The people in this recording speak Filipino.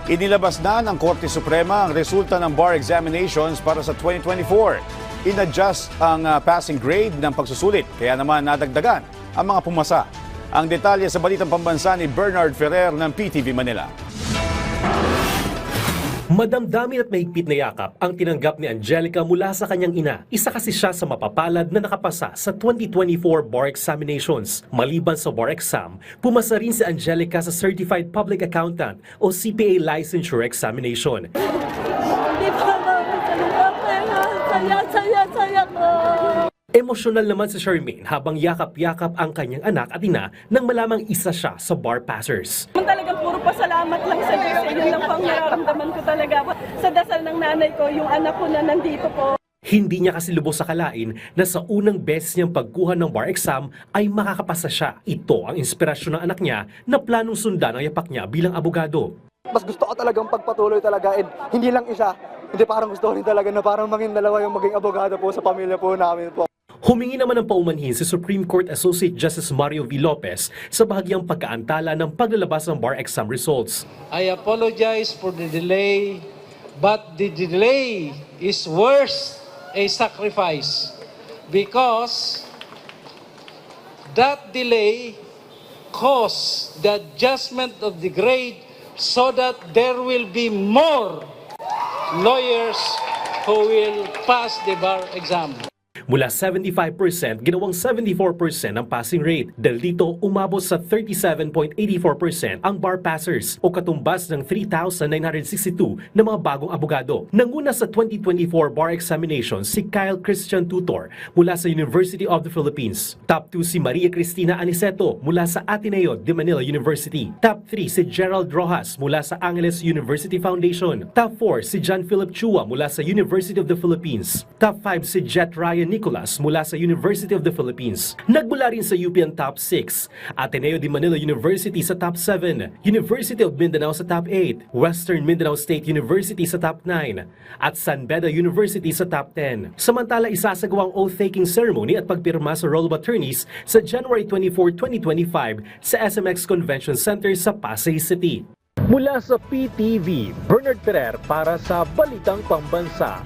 Inilabas na ng Korte Suprema ang resulta ng bar examinations para sa 2024. In-adjust ang passing grade ng pagsusulit, kaya naman nadagdagan ang mga pumasa. Ang detalye sa Balitang Pambansa ni Bernard Ferrer ng PTV Manila. Madamdamin at mahigpit na yakap ang tinanggap ni Angelica mula sa kanyang ina. Isa kasi siya sa mapapalad na nakapasa sa 2024 bar examinations. Maliban sa bar exam, pumasa rin si Angelica sa Certified Public Accountant o CPA Licensure Examination. Saya ko! Emosyonal naman si Charmaine habang yakap-yakap ang kanyang anak at ina nang malamang isa siya sa bar passers. Talagang puro pasalamat lang sa Diyos. Yun lang pang nararamdaman ko talaga. Sa dasal ng nanay ko, yung anak ko na nandito po. Hindi niya kasi lubos sa kalain na sa unang beses niyang pagkuha ng bar exam ay makakapasa siya. Ito ang inspirasyon ng anak niya na planong sundan ang yapak niya bilang abogado. Mas gusto ko talagang pagpatuloy talaga and hindi lang isa. Hindi parang gusto ko rin talaga na parang maging dalawa yung maging abogado po sa pamilya po namin po. Humingi naman ng paumanhin si Supreme Court Associate Justice Mario V. Lopez sa bahagyang pagkaantala ng paglalabas ng bar exam results. I apologize for the delay, but the delay is worse a sacrifice because that delay caused the adjustment of the grade so that there will be more lawyers who will pass the bar exam. Mula 75%, ginawang 74% ang passing rate. Dahil dito, umabot sa 37.84% ang bar passers o katumbas ng 3,962 na mga bagong abogado. Nanguna sa 2024 bar examination si Kyle Christian Tutor mula sa University of the Philippines. Top 2 si Maria Cristina Aniceto mula sa Ateneo de Manila University. Top 3 si Gerald Rojas mula sa Angeles University Foundation. Top 4 si John Philip Chua mula sa University of the Philippines. Top 5 si Jet Ryan Nicolas mula sa University of the Philippines. Nagmula rin sa UP ang top 6, Ateneo de Manila University sa top 7, University of Mindanao sa top 8, Western Mindanao State University sa top 9, at San Beda University sa top 10. Samantala, isasagawang oath-taking ceremony at pagpirma sa Roll of Attorneys sa January 24, 2025 sa SMX Convention Center sa Pasay City. Mula sa PTV, Bernard Ferrer para sa Balitang Pambansa.